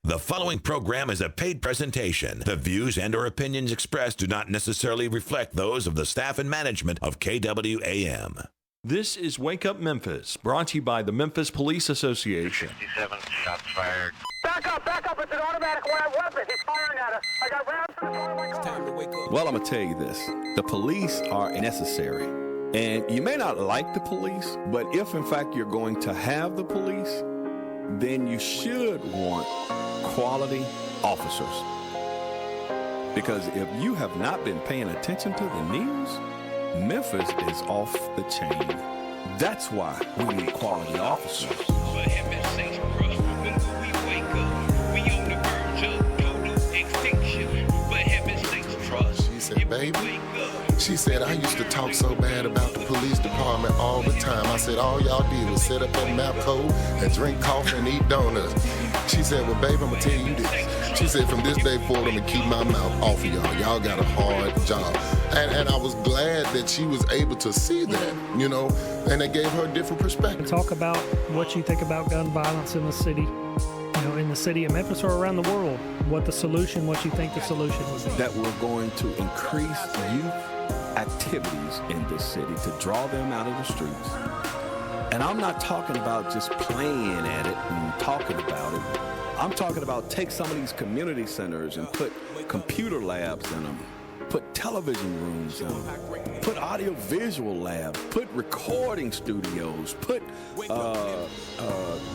The following program is a paid presentation. The views and/or opinions expressed do not necessarily reflect those of the staff and management of KWAM. This is Wake Up Memphis, brought to you by the Memphis Police Association. 67 shots fired. Back up, it's an automatic weapon. He's firing at us. I got rounds in the front of my car. Time to wake up. Well, I'm going to tell you this. The police are necessary. And you may not like the police, but if in fact you're going to have the police, then you should want quality officers. Because if you have not been paying attention to the news, Memphis is off the chain. That's why we need quality officers. For heaven's sakes, bruh, when will we wake up? We on the verge of total extinction. For heaven's sakes, trust. She said, baby, she said, I used to talk so bad about the police department all the time. I said, all y'all did was sit up at Mapco and drink coffee and eat donuts. She said, well, baby, I'm going to tell you this. She said, from this day forward, I'm going to keep my mouth off of y'all. Y'all got a hard job. And I was glad that she was able to see that, you know, and it gave her a different perspective. Talk about what you think about gun violence in the city, you know, in the city of Memphis or around the world. What you think the solution would be. That we're going to increase youth activities in this city to draw them out of the streets. And I'm not talking about just playing at it and talking about it. I'm talking about take some of these community centers and put computer labs in them, put television rooms in them, put audio-visual labs, put recording studios, put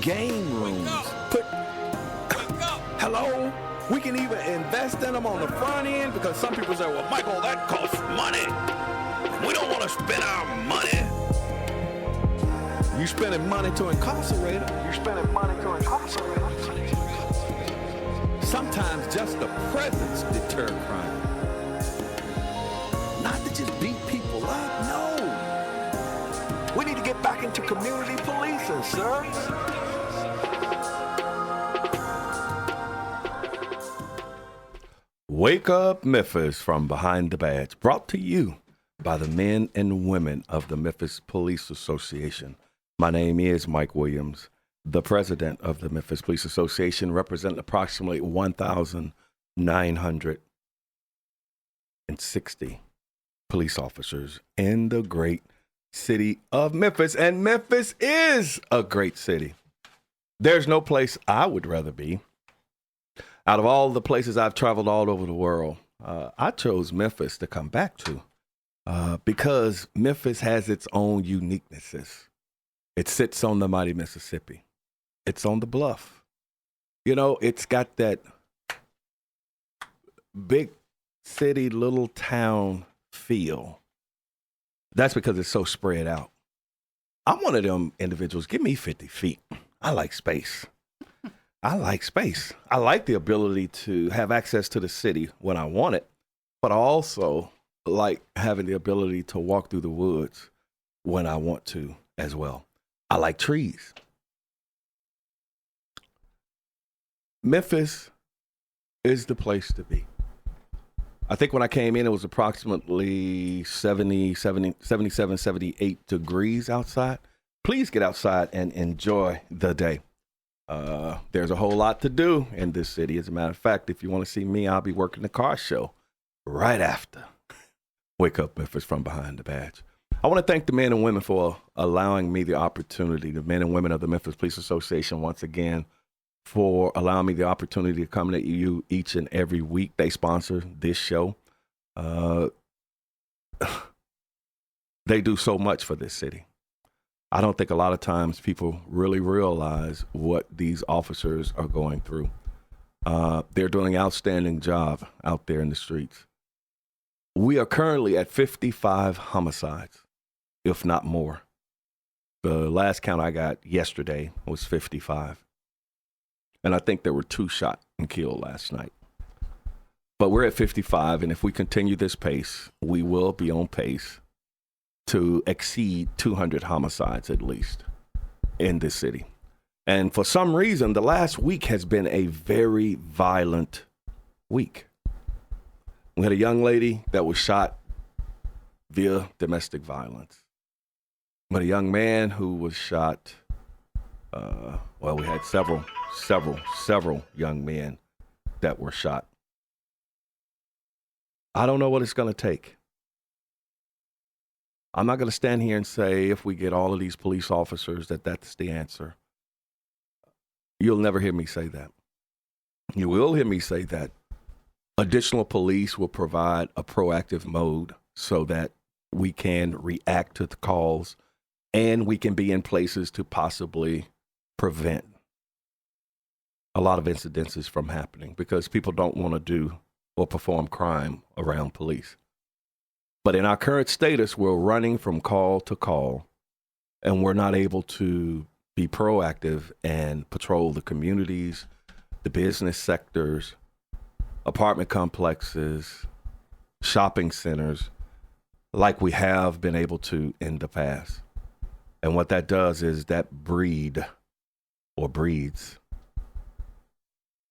game rooms, put... Hello? We can even invest in them on the front end because some people say, well, Michael, that costs money. We don't want to spend our money. You spending money to incarcerate them. You're spending money to incarcerate them. Sometimes just the presence deter crime. Not to just beat people up, no. We need to get back into community policing, sir. Wake Up Memphis from Behind the Badge, brought to you by the men and women of the Memphis Police Association. My name is Mike Williams, the president of the Memphis Police Association, representing approximately 1,960 police officers in the great city of Memphis. And Memphis is a great city. There's no place I would rather be. Out of all the places I've traveled all over the world, I chose Memphis to come back to because Memphis has its own uniquenesses. It sits on the mighty Mississippi. It's on the bluff. You know, it's got that big city, little town feel. That's because it's so spread out. I'm one of them individuals. Give me 50 feet. I like space. I like space. I like the ability to have access to the city when I want it, but I also like having the ability to walk through the woods when I want to as well. I like trees. Memphis is the place to be. I think when I came in, it was approximately 77, 78 degrees outside. Please get outside and enjoy the day. There's a whole lot to do in this city. As a matter of fact, if you want to see me, I'll be working the car show right after Wake Up Memphis from Behind the Badge. I want to thank the men and women for allowing me the opportunity, the men and women of the Memphis Police Association, once again, for allowing me the opportunity to come to you each and every week. They sponsor this show. They do so much for this city. I don't think a lot of times people really realize what these officers are going through. They're doing an outstanding job out there in the streets. We are currently at 55 homicides, if not more. The last count I got yesterday was 55. And I think there were 2 shot and killed last night. But we're at 55, and if we continue this pace, we will be on pace to exceed 200 homicides at least in this city. And for some reason, the last week has been a very violent week. We had a young lady that was shot via domestic violence. We had a young man who was shot we had several young men that were shot. I don't know what it's going to take. I'm not going to stand here and say if we get all of these police officers that that's the answer. You'll never hear me say that. You will hear me say that additional police will provide a proactive mode so that we can react to the calls and we can be in places to possibly prevent a lot of incidences from happening because people don't want to do or perform crime around police. But in our current status, we're running from call to call, and we're not able to be proactive and patrol the communities, the business sectors, apartment complexes, shopping centers, like we have been able to in the past. And what that does is that breeds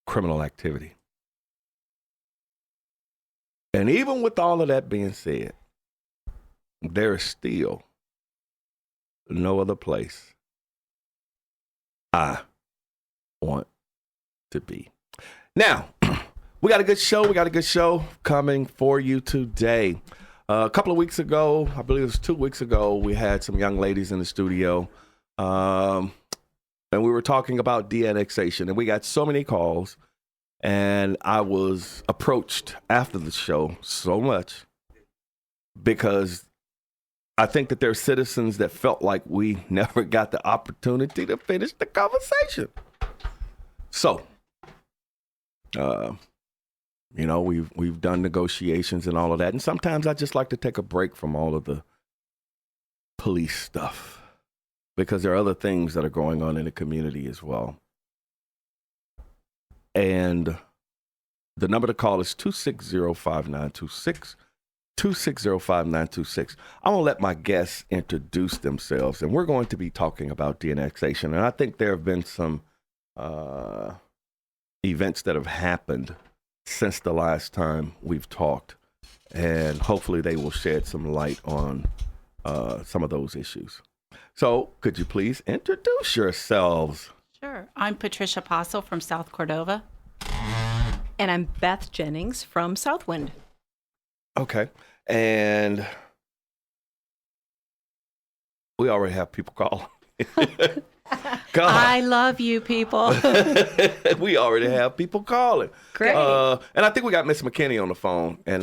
criminal activity. And even with all of that being said, there is still no other place I want to be. Now, we got a good show. We got a good show coming for you today. A couple of weeks ago, I believe it was 2 weeks ago, we had some young ladies in the studio, and we were talking about de-annexation, and we got so many calls, and I was approached after the show so much because I think that there are citizens that felt like we never got the opportunity to finish the conversation. So, we've done negotiations and all of that. And sometimes I just like to take a break from all of the police stuff because there are other things that are going on in the community as well. And the number to call is 260-5926, 260-5926. I'm going to let my guests introduce themselves, and we're going to be talking about de-annexation. And I think there have been some events that have happened since the last time we've talked, and hopefully they will shed some light on some of those issues. So could you please introduce yourselves? Sure. I'm Patricia Possel from South Cordova. And I'm Beth Jennings from Southwind. Okay. And we already have people calling. I love you, people. We already have people calling. Great. And I think we got Miss McKinney on the phone. And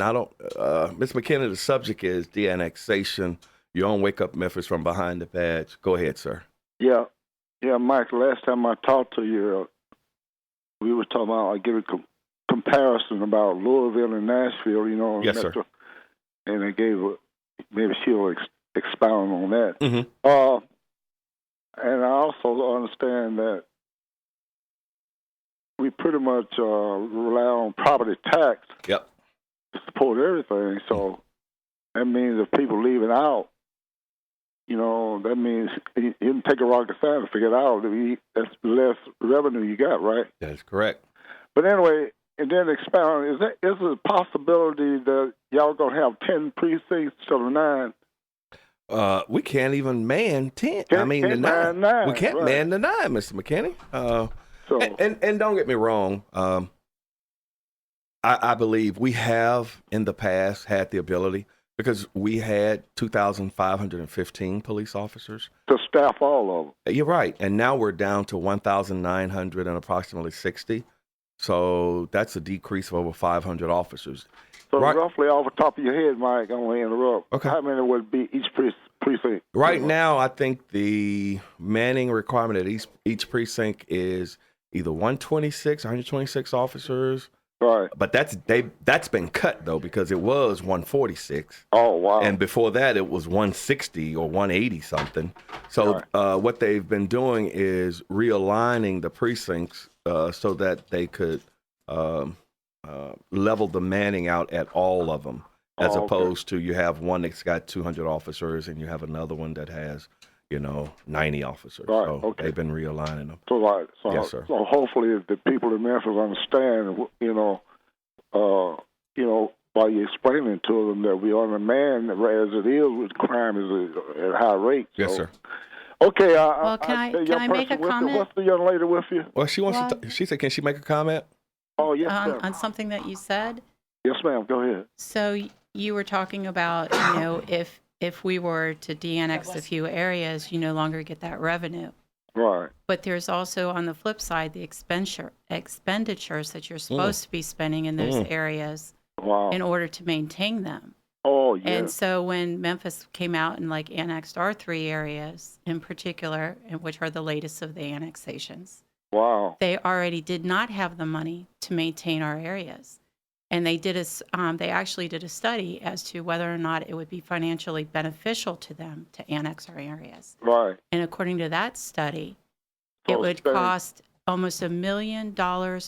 Miss McKinney, the subject is de-annexation. You're on Wake Up Memphis from Behind the Badge. Go ahead, sir. Yeah, Mike, last time I talked to you, we were talking about, I give a comparison about Louisville and Nashville, Yes, sir. And I gave maybe she'll expound on that. Mm-hmm. And I also understand that we pretty much rely on property tax to support everything. So that means if people leave it out, that means you can take a rocket science to figure it out. That's less revenue you got, right? That is correct. But anyway, and then expound, is it a possibility that y'all going to have 10 precincts instead of 9? We can't even man 10. The 9. We can't man the 9, Mr. McKinney. And don't get me wrong. I believe we have in the past had the ability, because we had 2,515 police officers to staff all of them. You're right. And now we're down to 1,900 and approximately 60. So that's a decrease of over 500 officers. So roughly off the top of your head, Mike, I'm going to interrupt. Okay. How many would be each precinct? Right now, I think the manning requirement at each precinct is either 126 officers. Right. But that's been cut, though, because it was 146. Oh, wow. And before that, it was 160 or 180 something. So what they've been doing is realigning the precincts so that they could level the manning out at all of them, as opposed to you have one that's got 200 officers and you have another one that has, 90 officers. Right. So they've been realigning them. So Yes, sir. So hopefully, if the people in Memphis understand, while you're explaining to them that we are the man, as it is with crime is at a high rate. Yes, so, sir. Okay. Well, can I make a with you. comment? What's the young lady with you? Well, she wants Well- to. She said, "Can she make a comment?" Oh, yes, ma'am. On something that you said? Yes, ma'am. Go ahead. So you were talking about, if we were to de-annex a few areas, you no longer get that revenue. Right. But there's also, on the flip side, the expenditures that you're supposed to be spending in those areas Wow. in order to maintain them. Oh, yeah. And so when Memphis came out and annexed our 3 areas in particular, which are the latest of the annexations, Wow. they already did not have the money to maintain our areas. And they actually did a study as to whether or not it would be financially beneficial to them to annex our areas. Right. And according to that study, So it would spending- cost almost $1 million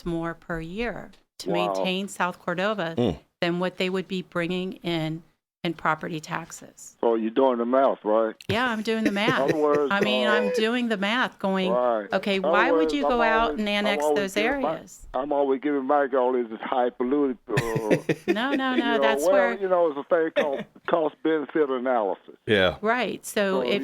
more per year to Wow. maintain South Cordova than what they would be bringing in property taxes. So you're doing the math, right? Yeah, I'm doing the math. In other words, I'm doing the math going, right. okay, In other why would words, you I'm go out always- and I'm annex always those giving areas? I'm always giving Mike all this highfalutin. No, you know, that's well, where, you know, it's a thing called cost-benefit analysis. Yeah. right. So So if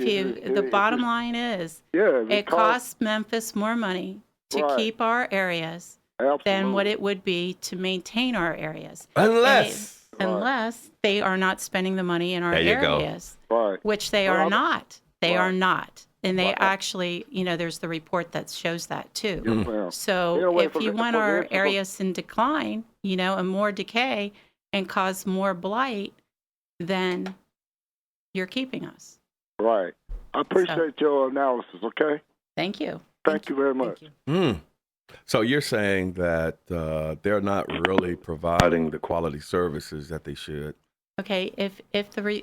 the bottom line is, Yeah. it costs Memphis more money to Right. keep our areas Absolutely. than what it would be to maintain our areas. Unless they are not spending the money in our There you go. areas, Right. which they Well, are not. They are right. not. And they Right. actually, there's the report that shows that too. Yes, ma'am. So Anyway, if for you the- want for the our interest of- areas in decline, and more decay and cause more blight, then you're keeping us. Right. I appreciate your analysis, okay? Thank you. Thank you very much. So you're saying that they're not really providing the quality services that they should. Okay, if the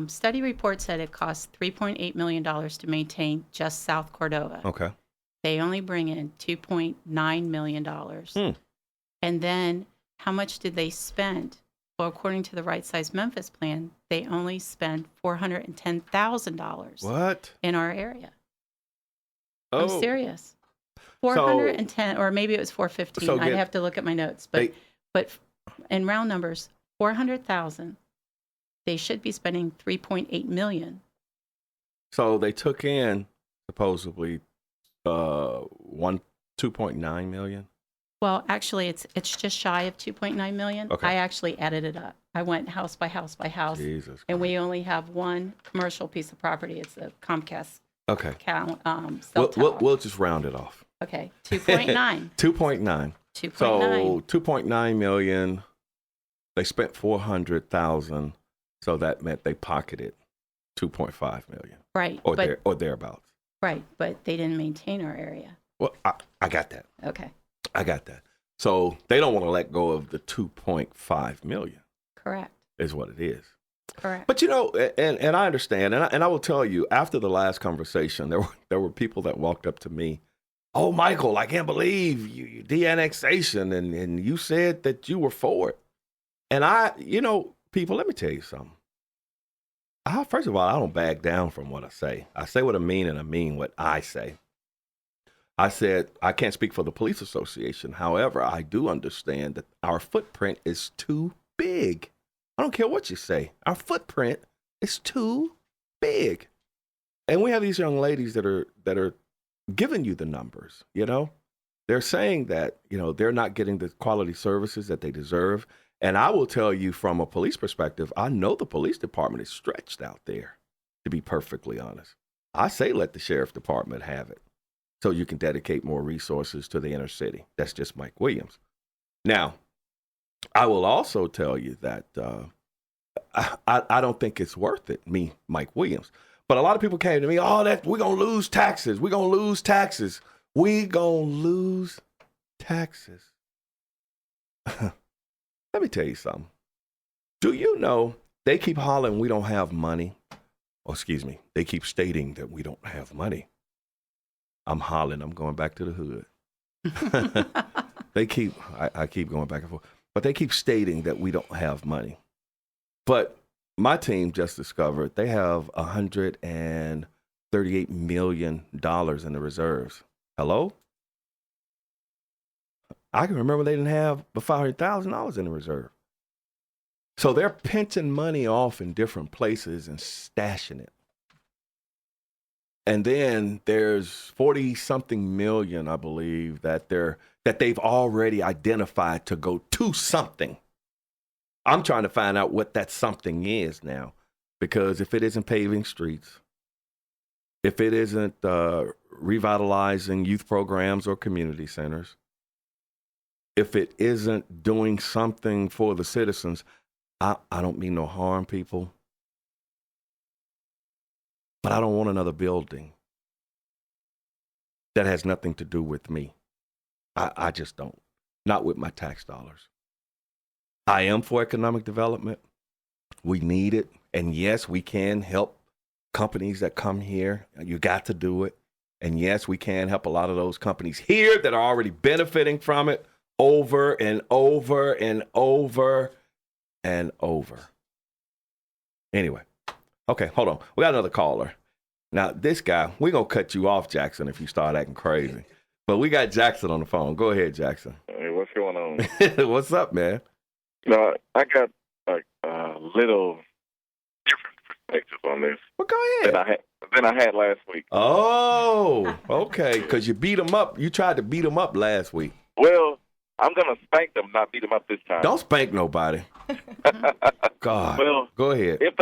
study report said it costs $3.8 million to maintain just South Cordova, Okay. they only bring in $2.9 million. And then how much did they spend? Well, according to the Right Size Memphis plan, they only spend $410,000 What? in our area. Oh. I'm serious. 410, or maybe it was 415. So I'd get- have to look at my notes. But in round numbers, 400,000. They should be spending 3.8 million. So they took in supposedly 2.9 million. Well, actually, it's just shy of 2.9 million. Okay. I actually added it up. I went house by house by house, Jesus. and we only have one commercial piece of property. It's a Comcast Okay. cell tower. We'll just round it off. Okay, 2.9. 2.9. 2.9. So 2.9 million. They spent 400,000. So that meant they pocketed 2.5 million. Right, Or but thereabouts. right, but they didn't maintain our area. Well, I got that. Okay, I got that. So they don't want to let go of the 2.5 million. correct, Is what it is. correct. But and I understand, and I will tell you, after the last conversation, there were people that walked up to me. Oh, Michael, I can't believe you de-annexation, and you said that you were for it. And people, let me tell you something. First of all, I don't back down from what I say. I say what I mean, and I mean what I say. I said I can't speak for the police association. However, I do understand that our footprint is too big. I don't care what you say. Our footprint is too big. And we have these young ladies that are giving you the numbers, They're saying that, they're not getting the quality services that they deserve. And I will tell you from a police perspective, I know the police department is stretched out there, to be perfectly honest. I say let the sheriff department have it so you can dedicate more resources to the inner city. That's just Mike Williams. Now, I will also tell you that I don't think it's worth it, me, Mike Williams. But a lot of people came to me, we're going to lose taxes. We're going to lose taxes. We going to lose taxes. Let me tell you something. Do you know they keep hollering we don't have money? Or excuse me, they keep stating that we don't have money. I'm hollering. I'm going back to the hood. I keep going back and forth. But they keep stating that we don't have money. But my team just discovered they have $138 million in the reserves. Hello? I can remember they didn't have but $500,000 in the reserve. So they're pinching money off in different places and stashing it. And then there's 40-something million, I believe, that they've already identified to go to something. I'm trying to find out what that something is now, because if it isn't paving streets, if it isn't revitalizing youth programs or community centers, if it isn't doing something for the citizens, I don't mean no harm, people, but I don't want another building that has nothing to do with me. I just don't. Not with my tax dollars. I am for economic development. We need it. And yes, we can help companies that come here. You got to do it. And yes, we can help a lot of those companies here that are already benefiting from it over and over and over and over. Anyway, okay, hold on. We got another caller. Now, this guy, we're going to cut you off, Jackson, if you start acting crazy. But we got Jackson on the phone. Go ahead, Jackson. Hey, what's going on? What's up, man? No, I got a little different perspective on this. Well, go ahead. Than I had last week. Oh, okay, because you beat him up. You tried to beat him up last week. Well, I'm going to spank them, not beat them up this time. Don't spank nobody. God. Well, go ahead. If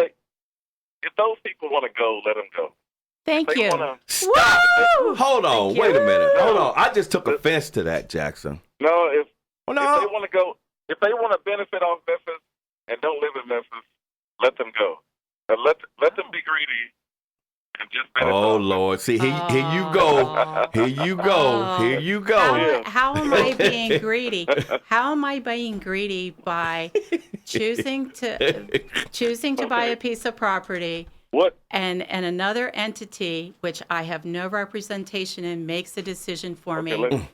those people want to go, let them go. Thank you. Stop. Hold on. Wait a minute. Hold on. I just took offense to that, Jackson. No, if they want to go, if they want to benefit off Memphis and don't live in Memphis, let them go. And let them be greedy and just benefit. Oh, Lord. See, here you go. Here you go. Here you go. How am I being greedy? How am I being greedy by choosing to buy a piece of property? What? And another entity, which I have no representation in, makes a decision for me.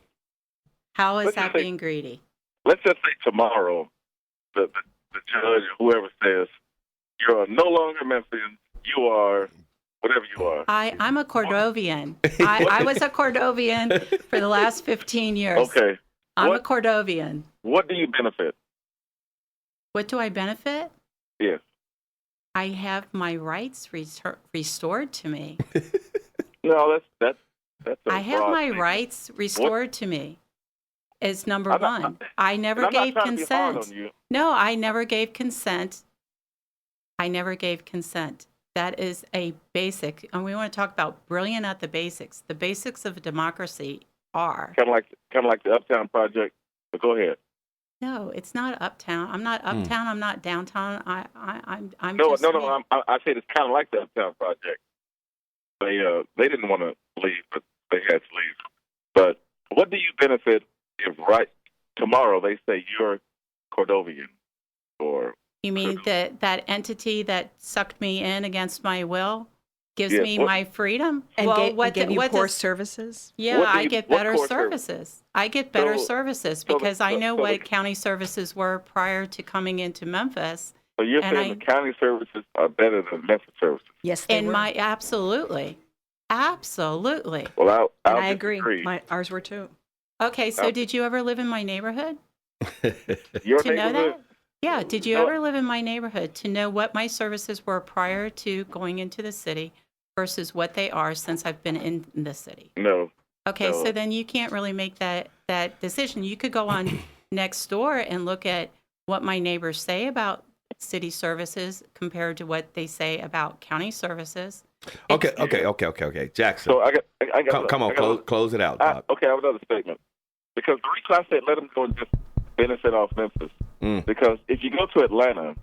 How is that being greedy? Let's just say tomorrow, the judge or whoever says, you're no longer Memphian, you are whatever you are. I'm a Cordovian. I was a Cordovian for the last 15 years. Okay. I'm a Cordovian. What do you benefit? What do I benefit? Yes. I have my rights restored to me. No, that's I have my rights restored to me. Is number one. I never gave consent. No, I never gave consent. I never gave consent. That is a basic, and we want to talk about brilliant at the basics. The basics of democracy are kind of like the Uptown Project. But go ahead. No, it's not uptown. I'm not uptown. I'm not downtown. I'm no. just I said it's kind of like the Uptown Project. They didn't want to leave, but they had to leave. But what do you benefit if tomorrow they say you're Cordovian or? You mean that entity that sucked me in against my will gives me my freedom? And give you poor services? Yeah, I get better services. I get better services because I know what county services were prior to coming into Memphis. So you're saying the county services are better than Memphis services? Yes, they were. Absolutely. Well, I agree. Ours were too. Okay, so did you ever live in my neighborhood? Your to know neighborhood? that? Yeah, did you ever live in my neighborhood to know what my services were prior to going into the city versus what they are since I've been in the city? No. Okay, so then you can't really make that decision. You could go on next door and look at what my neighbors say about city services compared to what they say about county services. Okay. Jackson. So I got come on, close it out. Okay, I have another statement. Because the reason I said let them go and just benefit off Memphis, because if you go to Atlanta,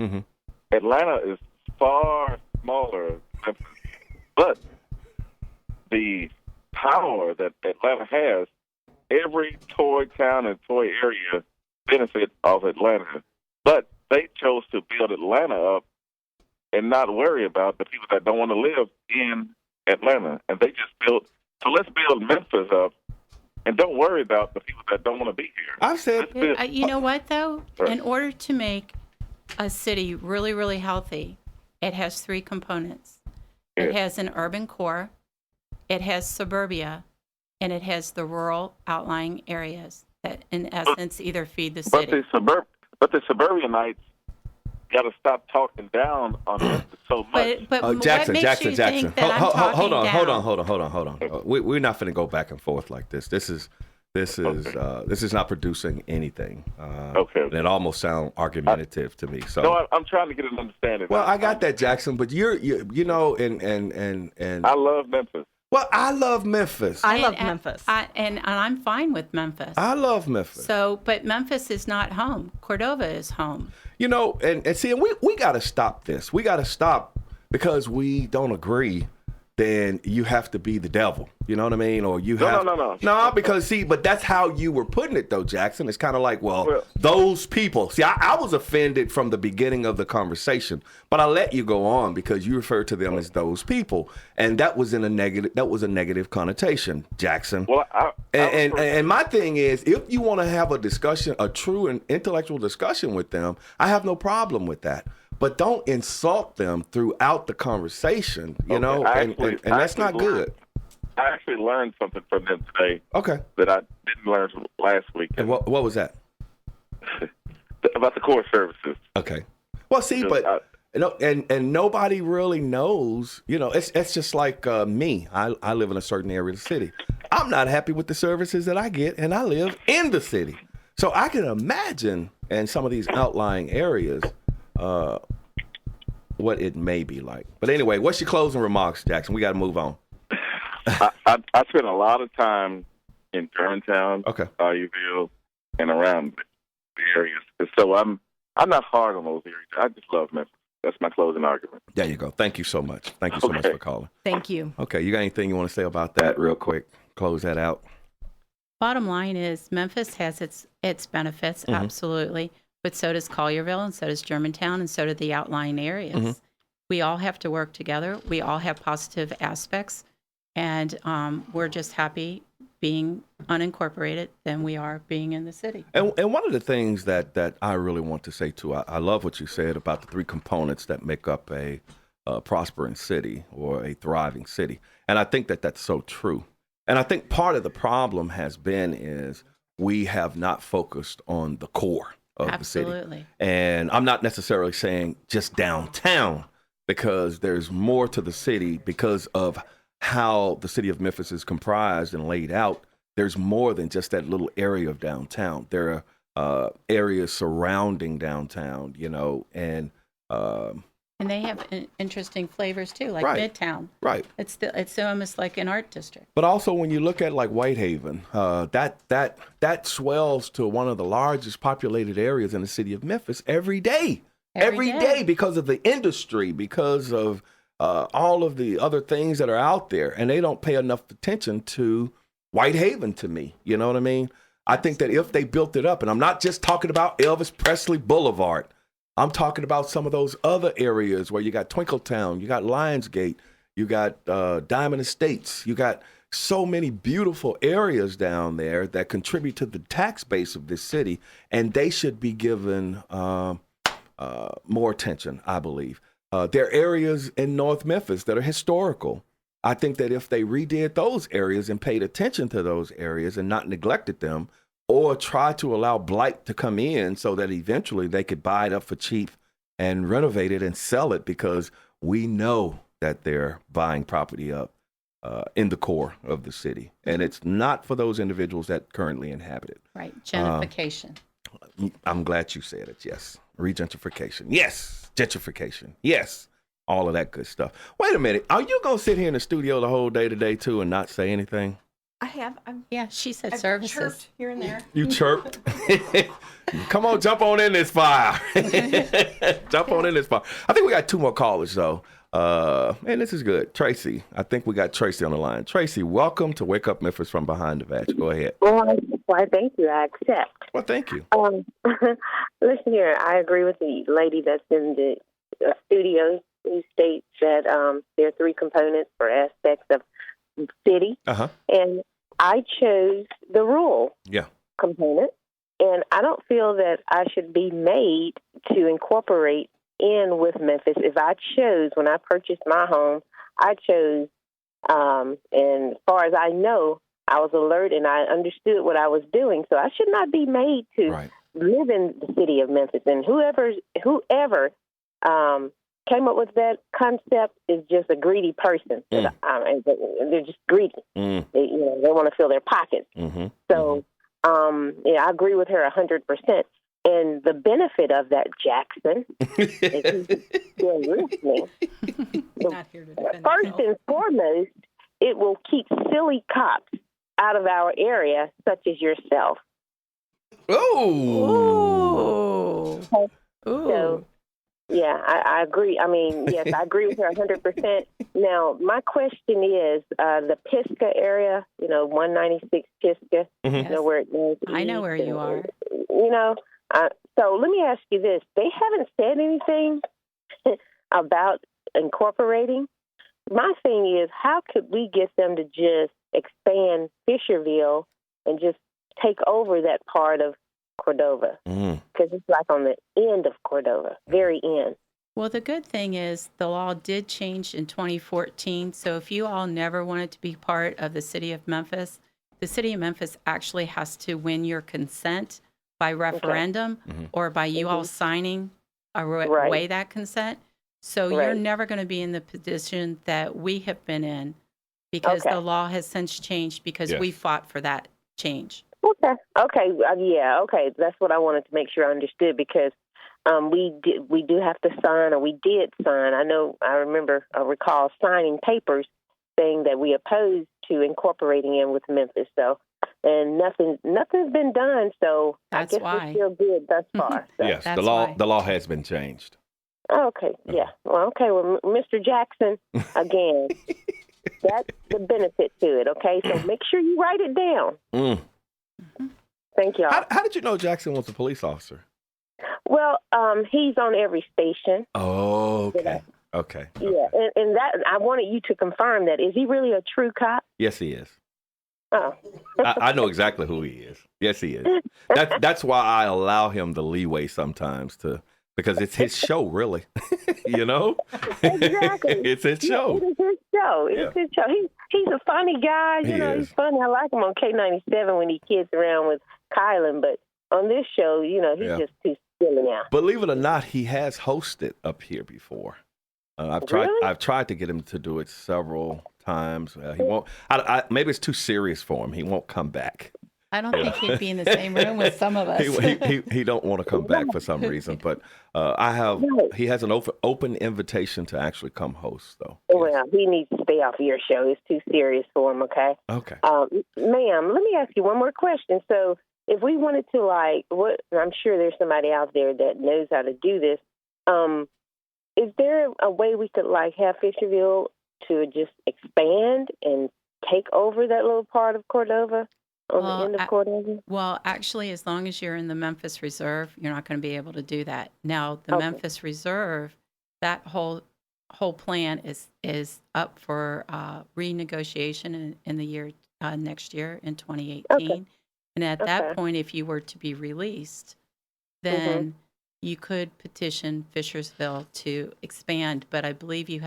Atlanta is far smaller than Memphis, but the power that Atlanta has, every toy town and toy area benefit off Atlanta. But they chose to build Atlanta up and not worry about the people that don't want to live in Atlanta. And they just built, so let's build Memphis up and don't worry about the people that don't want to be here. I've said, you know what, though? In order to make a city really, really healthy, it has three components. It has an urban core, it has suburbia, and it has the rural outlying areas that, in essence, either feed the city. But the suburbanites got to stop talking down on Memphis so much. But Jackson, what makes you think that I'm talking hold on. down? We're not going to go back and forth like this. This is not producing anything. Okay. And it almost sounds argumentative to me. So no, I'm trying to get an understanding. Well, I got that, Jackson, but you know, and I love Memphis. Well, I love Memphis. I love Memphis. And I'm fine with Memphis. I love Memphis. So, but Memphis is not home. Cordova is home. You know, and see, and we got to stop this. We got to stop because we don't agree. Then you have to be the devil. You know what I mean? Or you have no, because see, but that's how you were putting it though, Jackson. It's kind of like, well, those people. See, I was offended from the beginning of the conversation, but I let you go on because you referred to them as those people, and that was in a negative. That was a negative connotation, Jackson. Well, and my thing is, if you want to have a discussion, a true and intellectual discussion with them, I have no problem with that. But don't insult them throughout the conversation, you know, and that's not good. I actually learned something from them today. Okay. That I didn't learn from last week. And what was that? About the core services. Okay. Well, see, but and nobody really knows. You know, it's just like me. I live in a certain area of the city. I'm not happy with the services that I get, and I live in the city. So I can imagine in some of these outlying areas what it may be like. But anyway, what's your closing remarks, Jackson? We got to move on. I spent a lot of time in Germantown, Collierville, and around the areas. So I'm not hard on those areas. I just love Memphis. That's my closing argument. There you go. Thank you so much. Thank you so much for calling. Thank you. Okay, you got anything you want to say about that real quick? Close that out. Bottom line is Memphis has its benefits, absolutely. But so does Collierville, and so does Germantown, and so do the outlying areas. We all have to work together. We all have positive aspects, and we're just happy being unincorporated than we are being in the city. And one of the things that I really want to say, too, I love what you said about the three components that make up a prospering city or a thriving city. And I think that that's so true. And I think part of the problem has been is we have not focused on the core of the city. And I'm not necessarily saying just downtown, because there's more to the city because of how the city of Memphis is comprised and laid out. There's more than just that little area of downtown. There are areas surrounding downtown, you know, and they have interesting flavors too, like Midtown. Right. It's almost like an art district. But also when you look at like Whitehaven, that swells to one of the largest populated areas in the city of Memphis every day. Every day because of the industry, because of all of the other things that are out there, and they don't pay enough attention to Whitehaven to me. You know what I mean? I think that if they built it up, and I'm not just talking about Elvis Presley Boulevard, I'm talking about some of those other areas where you got Twinkletown, you got Lionsgate, you got Diamond Estates, you got so many beautiful areas down there that contribute to the tax base of this city, and they should be given more attention, I believe. There are areas in North Memphis that are historical. I think that if they redid those areas and paid attention to those areas and not neglected them, or try to allow blight to come in so that eventually they could buy it up for cheap and renovate it and sell it, because we know that they're buying property up in the core of the city. And it's not for those individuals that currently inhabit it. Right. Gentrification. I'm glad you said it. Yes. Regentrification. Yes. Gentrification. Yes. All of that good stuff. Wait a minute. Are you going to sit here in the studio the whole day today, too, and not say anything? I have. Yeah, she said I've services. Chirped here and there. You chirped. Come on, jump on in this fire. Jump on in this fire. I think we got two more callers, though. And this is good. Tracy. I think we got Tracy on the line. Tracy, welcome to Wake Up Memphis from Behind the Badge. Go ahead. Why, thank you. I accept. Well, thank you. Listen here. I agree with the lady that's in the studio who states that there are three components or aspects of city. And I chose the rural component. And I don't feel that I should be made to incorporate in with Memphis. If I chose, when I purchased my home, I chose, and as far as I know, I was alert and I understood what I was doing. So I should not be made to live in the city of Memphis. And whoever came up with that concept is just a greedy person. They're just greedy. They want to fill their pockets. So, I agree with her 100%. And the benefit of that, Jackson, if he's still listening, Not here to defend first himself. and foremost, it will keep silly cops out of our area, such as yourself. Ooh. So, yeah, I agree. I mean, yes, I agree with her 100%. Now, my question is, the Pisgah area, 196 Pisgah, you know where it is. I know where you are. So let me ask you this. They haven't said anything about incorporating. My thing is, how could we get them to just expand Fisherville and just take over that part of Cordova? Because it's like on the end of Cordova, very end. Well, the good thing is the law did change in 2014. So if you all never wanted to be part of the city of Memphis, the city of Memphis actually has to win your consent by referendum or by you all signing away that consent. So you're never going to be in the position that we have been in because the law has since changed because we fought for that change. Okay. That's what I wanted to make sure I understood because we do have to sign, or we did sign. I recall signing papers saying that we opposed to incorporating in with Memphis. So, and nothing's been done. So that's I guess we're still good thus far. So. Yes, the law has been changed. Okay. Yeah. Well, okay. Well, Mr. Jackson, again, that's the benefit to it. Okay. So make sure you write it down. Thank y'all. How did you know Jackson was a police officer? Well, he's on every station. Oh, okay. Okay. Yeah, and that I wanted you to confirm that. Is he really a true cop? Yes, he is. Oh. I know exactly who he is. Yes, he is. That's why I allow him the leeway sometimes because it's his show, really. Exactly. It's his show. It is his show. It's his show. He's a funny guy. He's funny. I like him on K97 when he kids around with Kylan, but on this show, he's just too silly now. Believe it or not, he has hosted up here before. I've tried to get him to do it several times. He won't. Maybe it's too serious for him. He won't come back. I don't think he'd be in the same room with some of us. He don't want to come back for some reason. But he has an open invitation to actually come host, though. Well, he needs to stay off of your show. It's too serious for him. Okay. Okay. Ma'am, let me ask you one more question. So, if we wanted to, I'm sure there's somebody out there that knows how to do this. Is there a way we could have Fisherville to just expand and take over that little part of Cordova on the end of Cordova? Well, actually, as long as you're in the Memphis Reserve, you're not going to be able to do that. Now, the Memphis Reserve, that whole plan is up for renegotiation in the year next year in 2018. Okay. And at that point, if you were to be released, then you could petition Fishersville to expand. But I believe you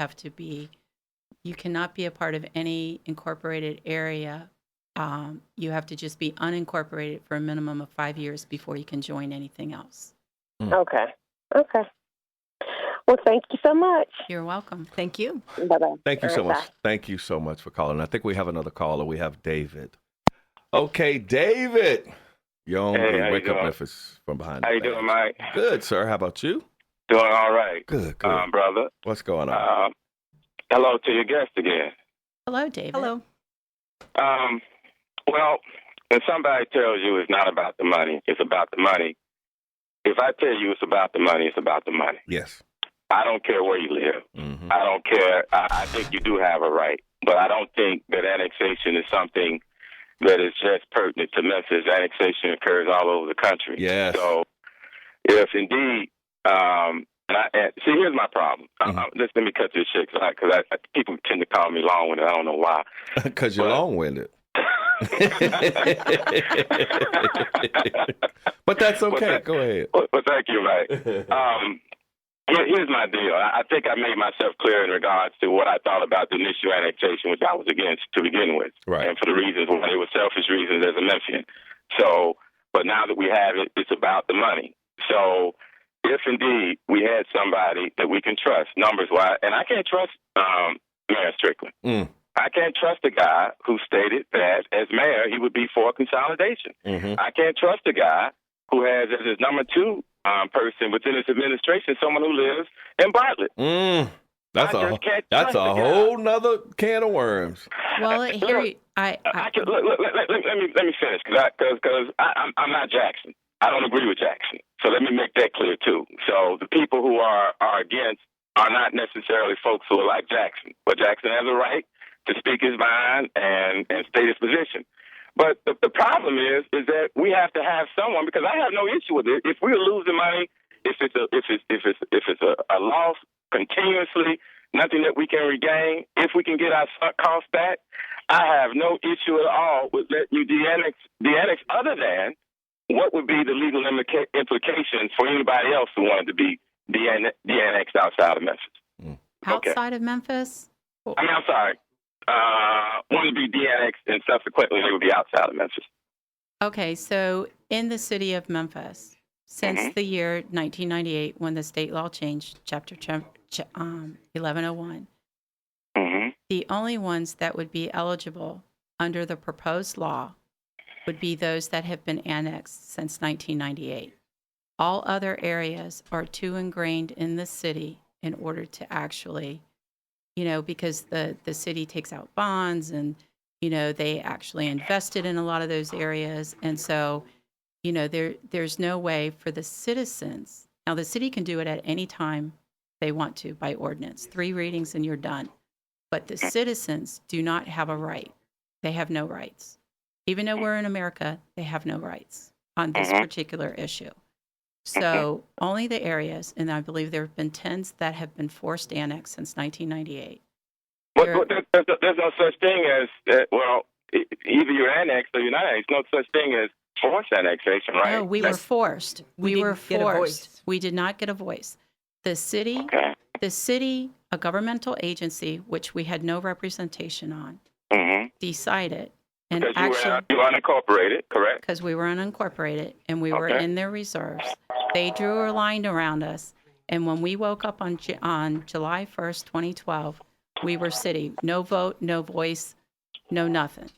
cannot be a part of any incorporated area. You have to just be unincorporated for a minimum of 5 years before you can join anything else. Okay. Well, thank you so much. You're welcome. Thank you. Bye-bye. Thank you so much. Thank you so much for calling. I think we have another caller. We have David. Okay, David. Young, Wake Up Memphis from behind. How you doing, Mike? Good, sir. How about you? Doing all right. Good. Brother. What's going on? Hello to your guest again. Hello, David. Hello. Well, when somebody tells you it's not about the money, it's about the money. If I tell you it's about the money, it's about the money. Yes. I don't care where you live. I don't care. I think you do have a right, but I don't think that annexation is something that is just pertinent to Memphis. Annexation occurs all over the country. Yes. So, if indeed, see, here's my problem. Let me cut this shit because people tend to call me long-winded. I don't know why. Because you're long-winded. But that's okay. Go ahead. Well, thank you, Mike. Here's my deal. I think I made myself clear in regards to what I thought about the initial annexation, which I was against to begin with. Right. And for the reasons, well, they were selfish reasons as a Memphian. So, but now that we have it, it's about the money. So, if indeed we had somebody that we can trust, numbers-wise, and I can't trust Mayor Strickland. I can't trust a guy who stated that as mayor he would be for consolidation. I can't trust a guy who has as his number two person within his administration someone who lives in Bartlett. That's a whole nother can of worms. Well, here look, let me finish because I'm not Jackson. I don't agree with Jackson. So let me make that clear too. So the people who are against are not necessarily folks who are like Jackson, but Jackson has a right to speak his mind and state his position. But the problem is that we have to have someone, because I have no issue with it. If we're losing money, if it's a loss continuously, nothing that we can regain, if we can get our sunk costs back, I have no issue at all with letting you de-annex other than what would be the legal implications for anybody else who wanted to be de-annexed outside of Memphis. Outside of Memphis? I'm sorry. Wanted to be de-annexed, and subsequently they would be outside of Memphis. Okay, so in the city of Memphis, since the year 1998, when the state law changed, Chapter 1101, the only ones that would be eligible under the proposed law would be those that have been annexed since 1998. All other areas are too ingrained in the city in order to actually, because the city takes out bonds and, they actually invested in a lot of those areas. And so, there's no way for the citizens. Now, the city can do it at any time they want to by ordinance. 3 readings and you're done. But the citizens do not have a right. They have no rights. Even though we're in America, they have no rights on this particular issue. So only the areas, and I believe there have been 10 that have been forced annexed since 1998. But there's no such thing as, either you're annexed or you're not annexed. No such thing as forced annexation, right? No, we were forced. We were forced. We did not get a voice. The city, a governmental agency, which we had no representation on, decided. And because you were unincorporated, correct? Because we were unincorporated and we were in their reserves. They drew a line around us. And when we woke up on July 1st, 2012, we were city. No vote, no voice, no nothing.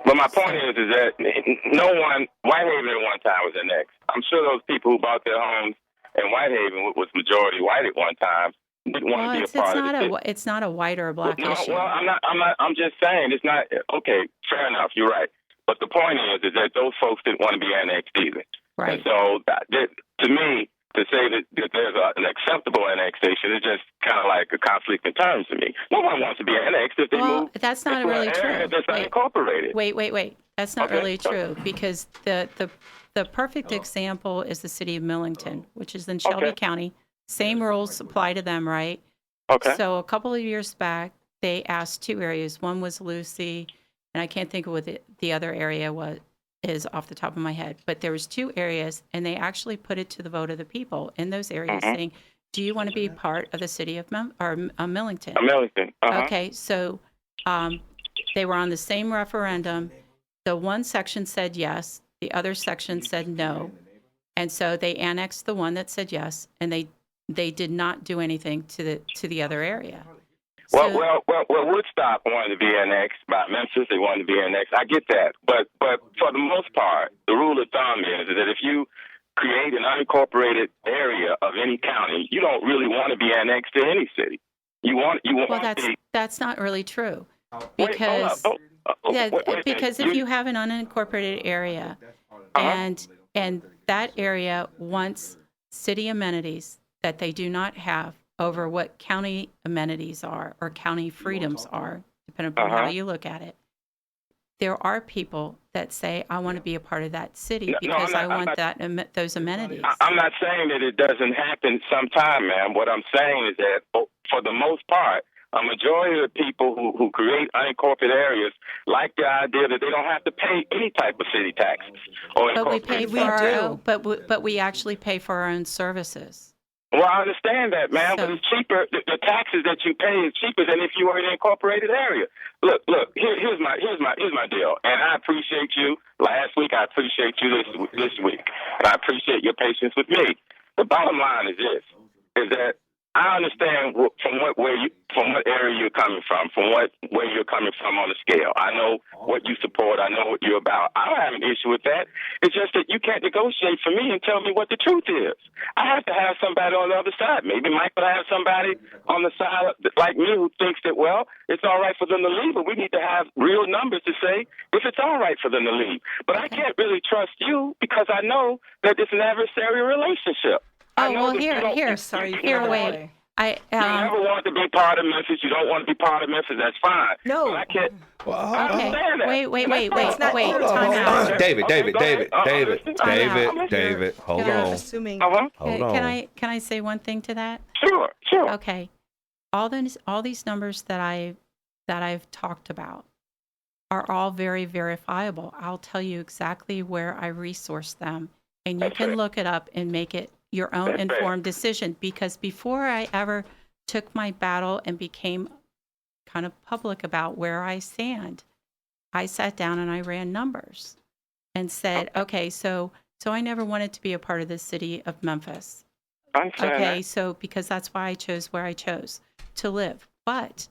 But my point is that no one, Whitehaven at one time was annexed. I'm sure those people who bought their homes in Whitehaven was majority white at one time didn't want to be a part of it. It's not a white or a black issue. Well, I'm just saying it's not. Okay, fair enough. You're right. But the point is that those folks didn't want to be annexed either. Right. And so to me, to say that there's an acceptable annexation is just kind of like a conflict in terms to me. No one wants to be annexed if they move. That's not really true. That's unincorporated. Wait. That's not really true, because the perfect example is the city of Millington, which is in Shelby County. Same rules apply to them, right? Okay. So a couple of years back, they asked 2 areas. One was Lucy, and I can't think of what the other area is off the top of my head. But there was 2 areas, and they actually put it to the vote of the people in those areas, saying, "Do you want to be part of the city of Millington?" Millington. Okay, so they were on the same referendum. The one section said yes, the other section said no, and so they annexed the one that said yes, and they did not do anything to the other area. Well, Woodstock wanted to be annexed by Memphis. They wanted to be annexed. I get that, but for the most part, the rule of thumb is that if you create an unincorporated area of any county, you don't really want to be annexed to any city. You want. Well, that's not really true, because because if you have an unincorporated area, and that area wants city amenities that they do not have over what county amenities are or county freedoms are, depending upon how you look at it. There are people that say, I want to be a part of that city because I want those amenities. I'm not saying that it doesn't happen sometime, ma'am. What I'm saying is that for the most part, a majority of the people who create unincorporated areas like the idea that they don't have to pay any type of city taxes. But we pay for our own, but we actually pay for our own services. Well, I understand that, ma'am, but it's cheaper. The taxes that you pay is cheaper than if you were in an incorporated area. Look. Here's my deal, and I appreciate you. Last week, I appreciate you this week, and I appreciate your patience with me. The bottom line is this: is that I understand from what area you're coming from where you're coming from on the scale. I know what you support. I know what you're about. I don't have an issue with that. It's just that you can't negotiate for me and tell me what the truth is. I have to have somebody on the other side. Maybe Mike will have somebody on the side like me who thinks that, well, it's all right for them to leave, but we need to have real numbers to say if it's all right for them to leave. But I can't really trust you because I know that it's an adversarial relationship. Oh, well, here. Sorry, here, wait. You never want to be part of Memphis. You don't want to be part of Memphis. That's fine. No. But I can't. Okay. Wait. Time out. David, hold on. Assuming. Hold on. Can I say one thing to that? Sure. Okay. All these numbers that I've talked about are all very verifiable. I'll tell you exactly where I resource them, and you can look it up and make it your own informed decision. Because before I ever took my battle and became kind of public about where I stand, I sat down and I ran numbers and said, okay, so I never wanted to be a part of the city of Memphis. Okay, so because that's why I chose where I chose to live. But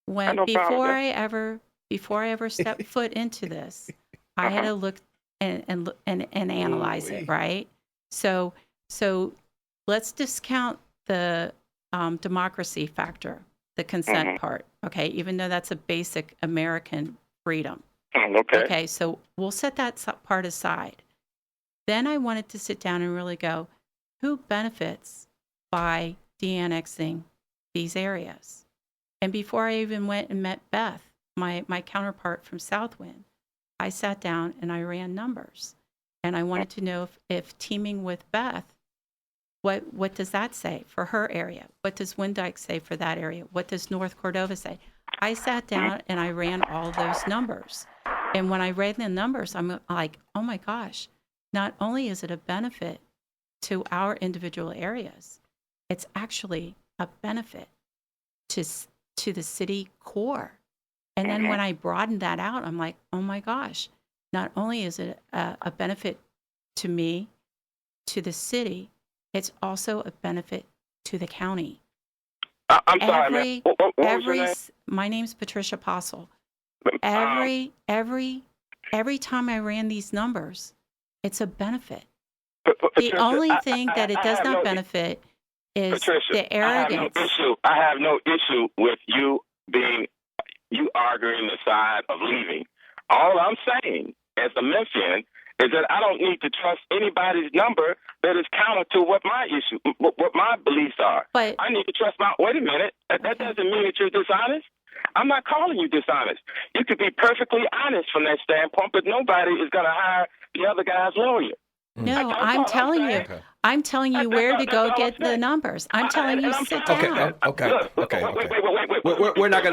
before I ever stepped foot into this, I had to look and analyze it, right? So let's discount the democracy factor, the consent part, okay, even though that's a basic American freedom. Okay, so we'll set that part aside. Then I wanted to sit down and really go, who benefits by de-annexing these areas? And before I even went and met Beth, my counterpart from Southwind, I sat down and I ran numbers. And I wanted to know if teaming with Beth, what does that say for her area? What does Windike say for that area? What does North Cordova say? I sat down and I ran all those numbers. And when I ran the numbers, I'm like, oh my gosh, not only is it a benefit to our individual areas, it's actually a benefit to the city core. And then when I broadened that out, I'm like, oh my gosh, not only is it a benefit to me, to the city, it's also a benefit to the county. I'm sorry, what was your name? My name's Patricia Postle. Every time I ran these numbers, it's a benefit. The only thing that it does not benefit is the arrogance. I have no issue with you arguing the side of leaving. All I'm saying as a Memphian is that I don't need to trust anybody's number that is counter to what my beliefs are. But I need to trust wait a minute, that doesn't mean that you're dishonest. I'm not calling you dishonest. You could be perfectly honest from that standpoint, but nobody is going to hire the other guy's lawyer. No, I'm telling you. I'm telling you where to go get the numbers. I'm telling you sit down. Okay.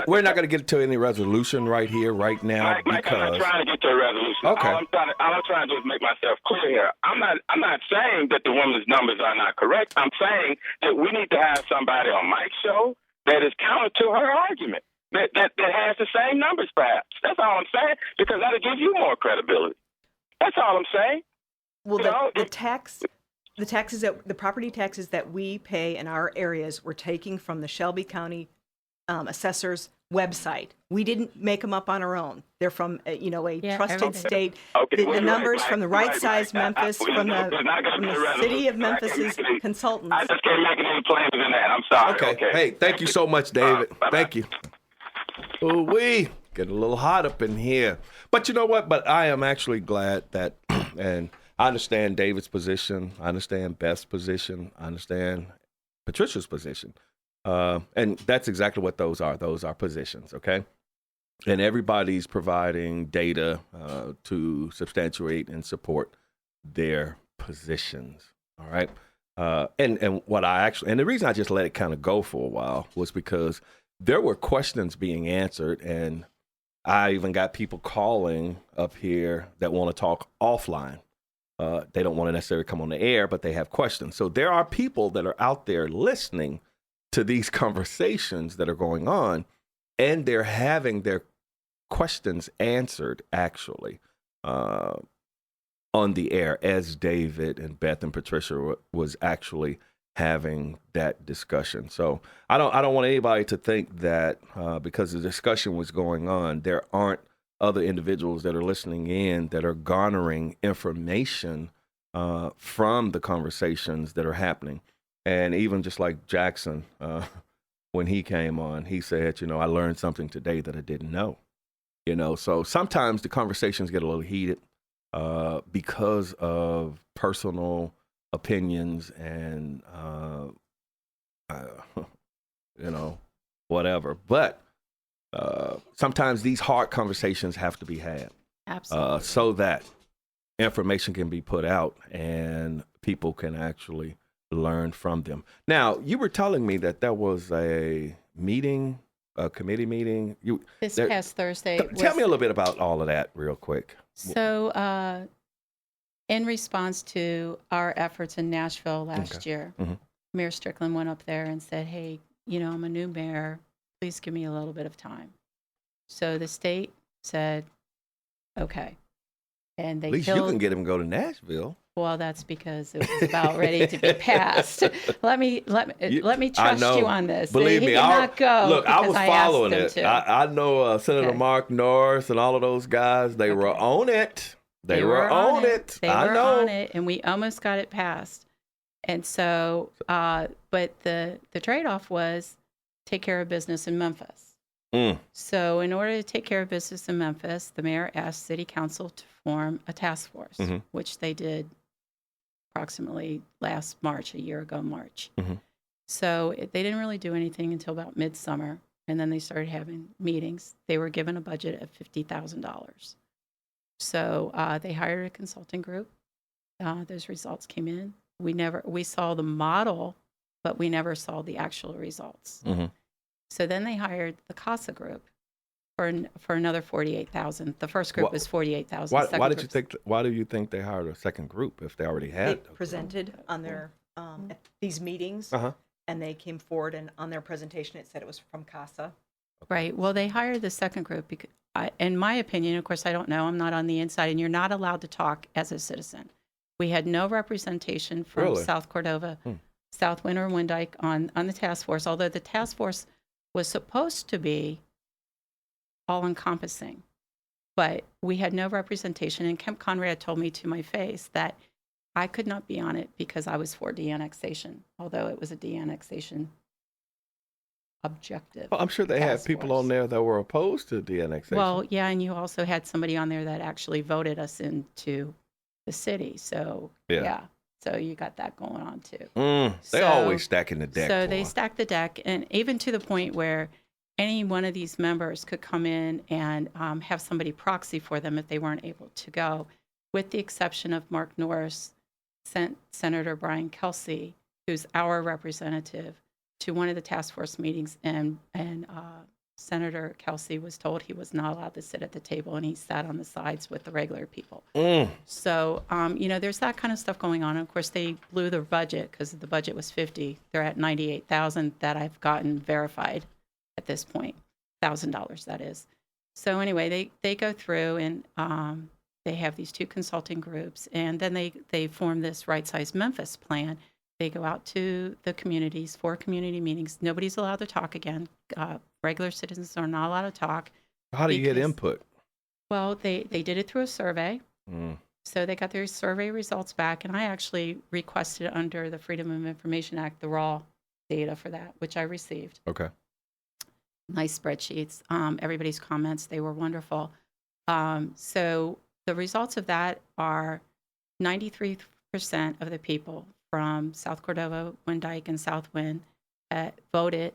We're not gonna get to any resolution right here, right now, Mike, because I'm not trying to get to a resolution. Okay. All I'm trying to do is make myself clear here. I'm not saying that the woman's numbers are not correct. I'm saying that we need to have somebody on Mike's show that is counter to her argument. That has the same numbers, perhaps. That's all I'm saying, because that'll give you more credibility. That's all I'm saying. Well, the property taxes that we pay in our areas, we're taking from the Shelby County assessor's website. We didn't make them up on our own. They're from a trusted state. Okay, the numbers from the Right Size Memphis, from the city of Memphis's consultants. I just can't make it any plainer than that. I'm sorry. Okay. Hey, thank you so much, David. Thank you. Oh, we get a little hot up in here. But you know what? But I am actually glad that, and I understand David's position. I understand Beth's position. I understand Patricia's position. And that's exactly what those are. Those are positions, okay? And everybody's providing data to substantiate and support their positions, all right? And what I actually, and the reason I just let it kind of go for a while was because there were questions being answered, and I even got people calling up here that want to talk offline. They don't want to necessarily come on the air, but they have questions. So there are people that are out there listening to these conversations that are going on, and they're having their questions answered, actually. on the air as David and Beth and Patricia was actually having that discussion. So I don't want anybody to think that because the discussion was going on, there aren't other individuals that are listening in that are garnering information from the conversations that are happening. And even just like Jackson, when he came on, he said, I learned something today that I didn't know. So sometimes the conversations get a little heated because of personal opinions and, whatever. But sometimes these hard conversations have to be had. Absolutely. So that information can be put out and people can actually learn from them. Now, you were telling me that there was a meeting, a committee meeting. This past Thursday. Tell me a little bit about all of that real quick. So in response to our efforts in Nashville last year, Mayor Strickland went up there and said, hey, I'm a new mayor. Please give me a little bit of time. So the state said, okay. And they at least you can get him to go to Nashville. Well, that's because it was about ready to be passed. Let me trust you on this. Believe he me, did not go. Look, I was following it. I I know Senator Mark Norris and all of those guys. They were on it. They were on it. I know. On it, and we almost got it passed. And so, but the trade-off was take care of business in Memphis. So in order to take care of business in Memphis, the mayor asked City Council to form a task force, which they did approximately last March, a year ago March. So they didn't really do anything until about midsummer, and then they started having meetings. They were given a budget of $50,000. So they hired a consulting group. Those results came in. We saw the model, but we never saw the actual results. So then they hired the CASA group for another $48,000. The first group was $48,000. Why do you think they hired a second group if they already had? They presented on their at these meetings, and they came forward, and on their presentation it said it was from CASA. Right. Well, they hired the second group because, in my opinion, of course, I don't know. I'm not on the inside, and you're not allowed to talk as a citizen. We had no representation from South Cordova, South Wind or Windike on the task force, although the task force was supposed to be all-encompassing. But we had no representation, and Kemp Conrad told me to my face that I could not be on it because I was for de-annexation, although it was a de-annexation objective. Well, I'm sure they had people on there that were opposed to de-annexation. Well, yeah, and you also had somebody on there that actually voted us into the city. So, yeah. So you got that going on too. They're always stacking the deck. So they stacked the deck, and even to the point where any one of these members could come in and have somebody proxy for them if they weren't able to go, with the exception of Mark Norris sent Senator Brian Kelsey, who's our representative, to one of the task force meetings, and Senator Kelsey was told he was not allowed to sit at the table, and he sat on the sides with the regular people. So, there's that kind of stuff going on. And of course, they blew their budget because the budget was 50. They're at 98,000 that I've gotten verified at this point, $1,000 that is. So anyway, they go through and they have these two consulting groups, and then they form this Right Size Memphis plan. They go out to the communities for community meetings. Nobody's allowed to talk again. Regular citizens are not allowed to talk. How do you get input? Well, they did it through a survey. So they got their survey results back, and I actually requested under the Freedom of Information Act the raw data for that, which I received. Okay. Nice spreadsheets. Everybody's comments, they were wonderful. So the results of that are 93% of the people from South Cordova, Windike, and South Wind voted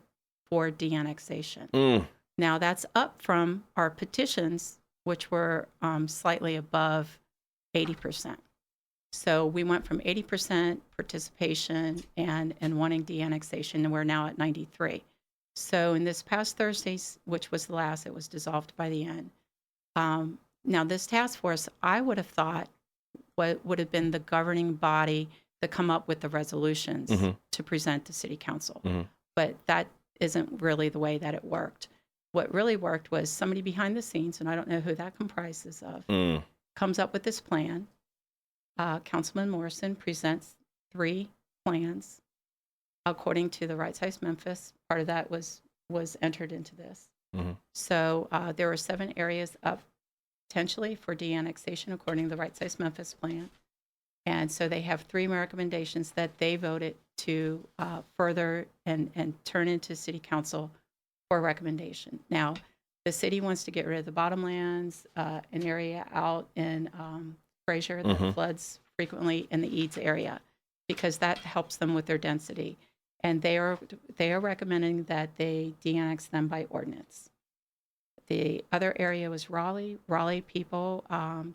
for de-annexation. Now, that's up from our petitions, which were slightly above 80%. So we went from 80% participation and wanting de-annexation, and we're now at 93. So in this past Thursday, which was the last, it was dissolved by the end. Now, this task force, I would have thought what would have been the governing body to come up with the resolutions to present to City Council. But that isn't really the way that it worked. What really worked was somebody behind the scenes, and I don't know who that comprises of, comes up with this plan. Councilman Morrison presents 3 plans according to the Right Size Memphis. Part of that was entered into this. Mm-hmm. So there were 7 areas up potentially for de-annexation according to the Right Size Memphis plan. And so they have 3 recommendations that they voted to further and turn into city council for recommendation. Now, the city wants to get rid of the bottomlands, an area out in Fraser that floods frequently in the Eads area, because that helps them with their density. And they are recommending that they de-annex them by ordinance. The other area was Raleigh. Raleigh people,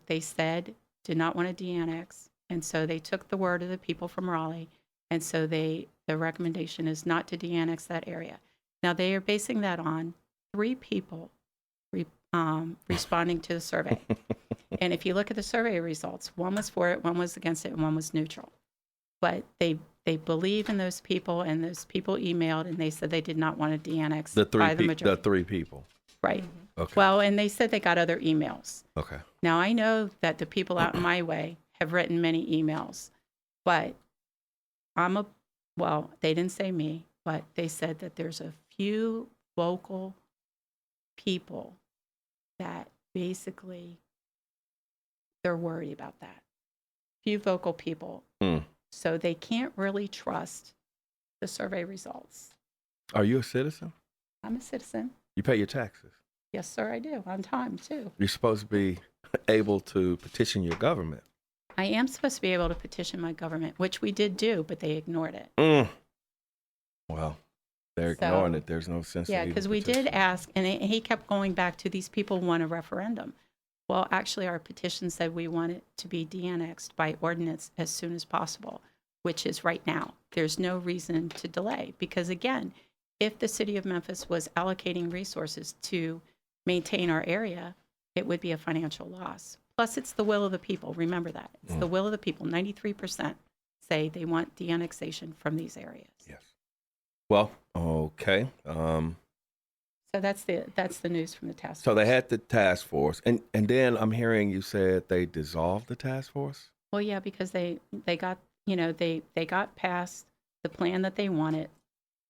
they said, did not want to de-annex. And so they took the word of the people from Raleigh. And so the recommendation is not to de-annex that area. Now, they are basing that on 3 people responding to the survey. And if you look at the survey results, 1 was for it, 1 was against it, and 1 was neutral. But they believe in those people, and those people emailed, and they said they did not want to de-annex by the majority. The 3 people. Right. Okay. Well, and they said they got other emails. Okay. Now, I know that the people out in my way have written many emails, but they didn't say me, but they said that there's a few vocal people that basically they're worried about that. Few vocal people. So they can't really trust the survey results. Are you a citizen? I'm a citizen. You pay your taxes. Yes, sir, I do. On time, too. You're supposed to be able to petition your government. I am supposed to be able to petition my government, which we did do, but they ignored it. Well, they're ignoring it. There's no sense. Yeah, because we did ask, and he kept going back to these people want a referendum. Well, actually, our petition said we want it to be de-annexed by ordinance as soon as possible, which is right now. There's no reason to delay because, again, if the city of Memphis was allocating resources to maintain our area, it would be a financial loss. Plus, it's the will of the people. Remember that. It's the will of the people. 93% say they want de-annexation from these areas. Yes. Well, okay. So that's the news from the task force. So they had the task force, and then I'm hearing you said they dissolved the task force. Well, yeah, because they got they got past the plan that they wanted,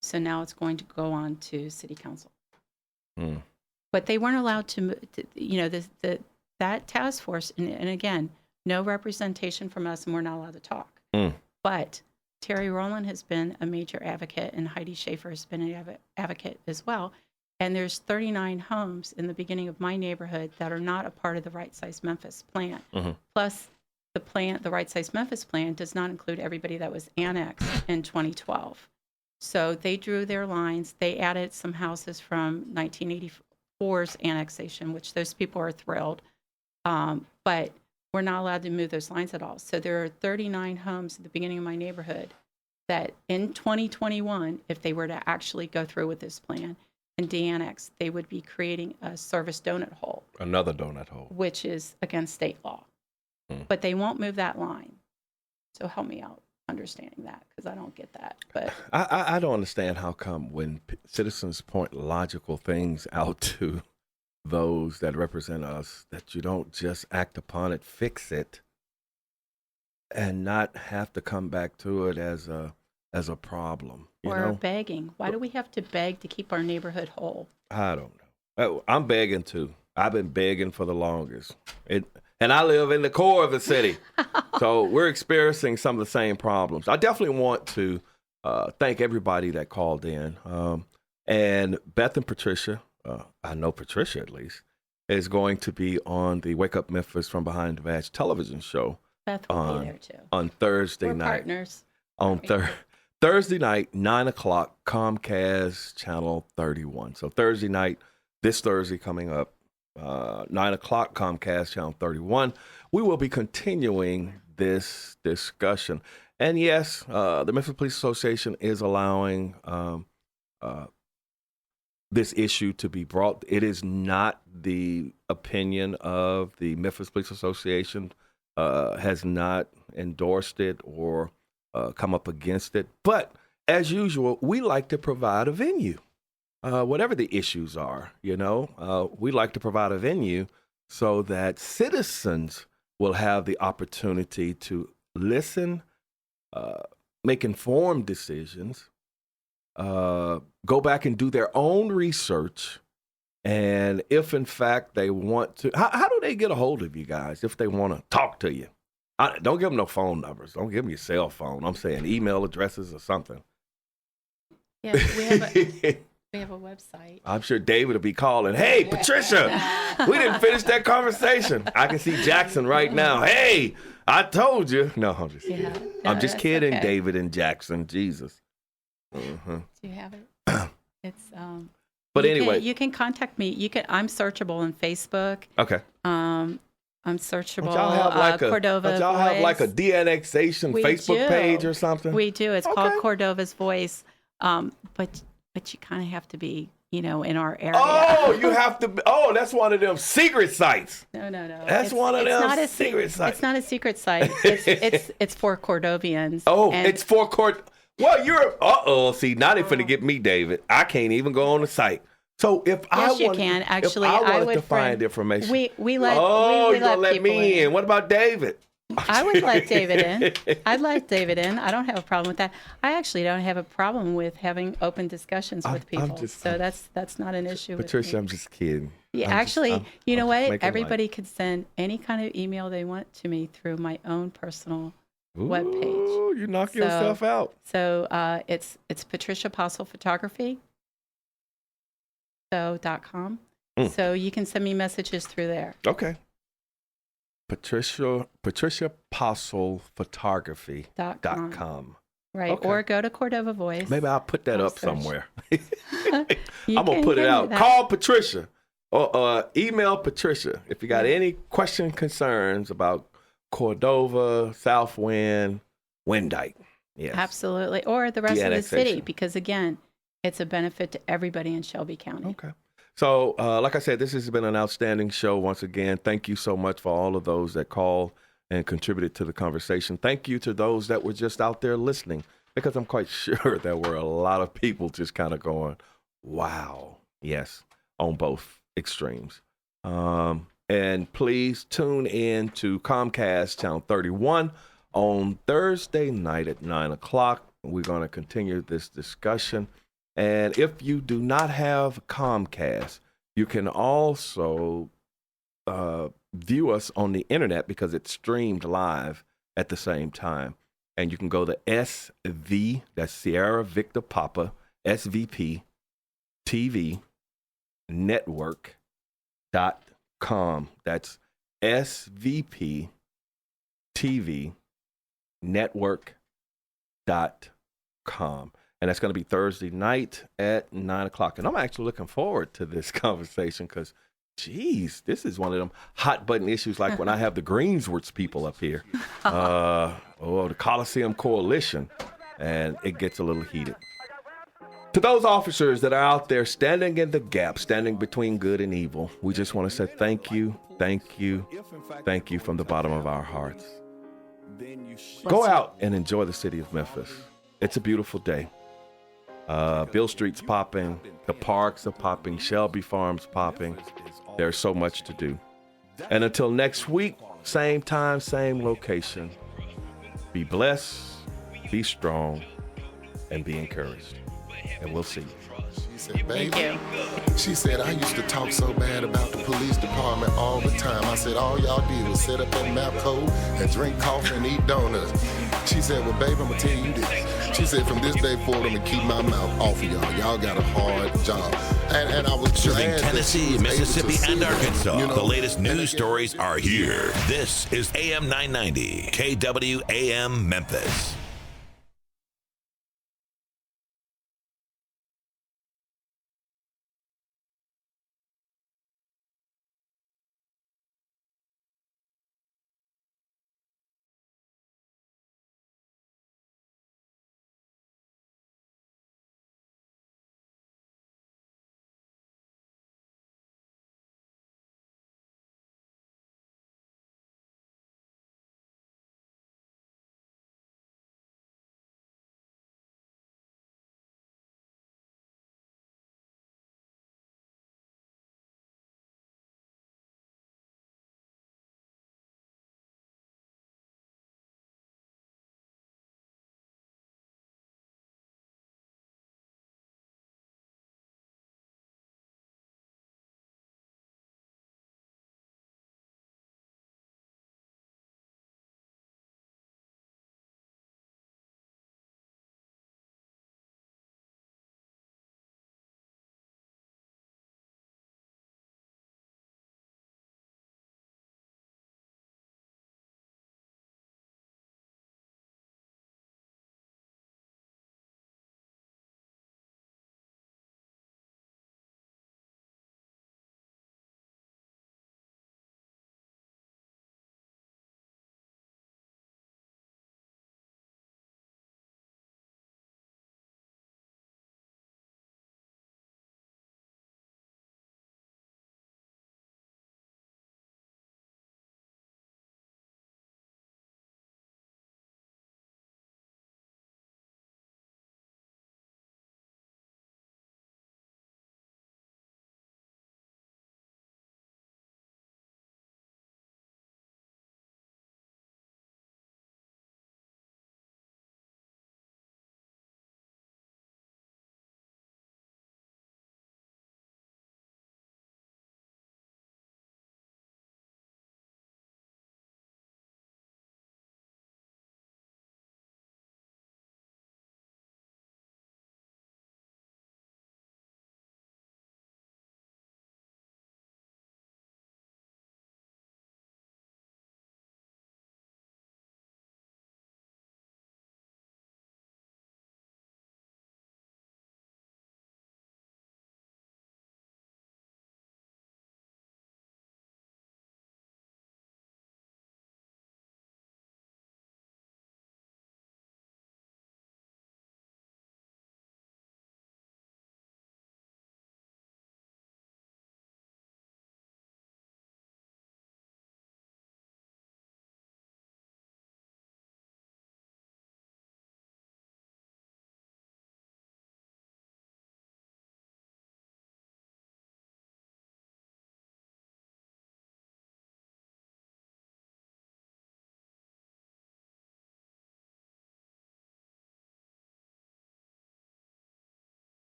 so now it's going to go on to city council. But they weren't allowed to that task force, and again, no representation from us, and we're not allowed to talk. But Terry Rowland has been a major advocate, and Heidi Schaefer has been an advocate as well. And there's 39 homes in the beginning of my neighborhood that are not a part of the Right Size Memphis plan. Plus, the Right Size Memphis plan does not include everybody that was annexed in 2012. So they drew their lines. They added some houses from 1984's annexation, which those people are thrilled. But we're not allowed to move those lines at all. So there are 39 homes at the beginning of my neighborhood that in 2021, if they were to actually go through with this plan and de-annex, they would be creating a service donut hole. Another donut hole. Which is against state law. But they won't move that line. So help me out understanding that, because I don't get that. But I don't understand how come when citizens point logical things out to those that represent us, that you don't just act upon it, fix it, and not have to come back to it as a problem. Or begging. Why do we have to beg to keep our neighborhood whole? I don't know. I'm begging too. I've been begging for the longest. And I live in the core of the city. So we're experiencing some of the same problems. I definitely want to thank everybody that called in. And Beth and Patricia, I know Patricia at least, is going to be on the Wake Up Memphis from Behind the Badge television show. Beth will be there too. On Thursday night. Partners. On Thursday night, 9 o'clock, Comcast Channel 31. So Thursday night, this Thursday coming up, 9 o'clock, Comcast Channel 31. We will be continuing this discussion. And yes, the Memphis Police Association is allowing this issue to be brought. It is not the opinion of the Memphis Police Association, has not endorsed it or come up against it. But as usual, we like to provide a venue. Whatever the issues are, we like to provide a venue so that citizens will have the opportunity to listen, make informed decisions, go back and do their own research. And if, in fact, they want to, how do they get a hold of you guys if they want to talk to you? Don't give them no phone numbers. Don't give them your cell phone. I'm saying email addresses or something. Yeah, we have a website. I'm sure David will be calling. Hey, Patricia, we didn't finish that conversation. I can see Jackson right now. Hey, I told you. No, I'm just kidding. No, I'm just kidding, okay. David and Jackson. Jesus. Do you have it? It's But anyway, you can contact me. I'm searchable on Facebook. Okay. I'm searchable. Don't y'all have like Cordova don't y'all Voice. have like a de-annexation Facebook page or something? We do. It's called Cordova's Voice. But you kind of have to be, in our area. Oh, you have to. That's one of them secret sites. No. That's one of them secret sites. It's not a secret site. It's for Cordovians. Oh, it's for Well, you're. See, now they're finna get me, David. I can't even go on the site. So if you can actually. If I wanted to find information. We let. You're gonna let me in. What about David? I would let David in. I'd let David in. I don't have a problem with that. I actually don't have a problem with having open discussions with people. That's not an issue. Patricia, I'm just kidding. Yeah, you know what? Everybody could send any kind of email they want to me through my own personal webpage. Oh, you knock yourself out. So it's Patricia Apostle Photography. .com. So you can send me messages through there. Okay. Patricia Apostle Photography.com. Right. Okay. Or go to Cordova Voice. Maybe I'll put that up somewhere. I'm gonna put it out. Call Patricia or email Patricia if you got any concerns about Cordova, Southwind, Windike. Yes. Absolutely. Or the rest of the city, because again, it's a benefit to everybody in Shelby County. Okay. So, like I said, this has been an outstanding show once again. Thank you so much for all of those that called and contributed to the conversation. Thank you to those that were just out there listening, because I'm quite sure there were a lot of people just kind of going, wow. Yes, on both extremes. And please tune in to Comcast Channel 31 on Thursday night at 9 o'clock. We're going to continue this discussion. And if you do not have Comcast, you can also view us on the internet because it's streamed live at the same time. And you can go to SV, that's Sierra Victor Papa, SVP TV Network.com. That's SVP TV Network.com. And that's going to be Thursday night at 9 o'clock. And I'm actually looking forward to this conversation because, geez, this is one of them hot button issues like when I have the Greenswards people up here. The Coliseum Coalition. And it gets a little heated. To those officers that are out there standing in the gap, standing between good and evil, we just want to say thank you, thank you, thank you from the bottom of our hearts. Go out and enjoy the city of Memphis. It's a beautiful day. Bill Street's popping, the parks are popping, Shelby Farm's popping. There's so much to do. And until next week, same time, same location. Be blessed, be strong, and be encouraged. And we'll see you. She said, baby, she said, I used to talk so bad about the police department all the time. I said, all y'all did was sit up at Mapco and drink coffee and eat donuts. She said, well, baby, I'm going to tell you this. She said, from this day forward, I'm going to keep my mouth off of y'all. Y'all got a hard job. And I was serving Tennessee, Mississippi, and Arkansas. The latest news stories are here. This is AM 990, KWAM Memphis.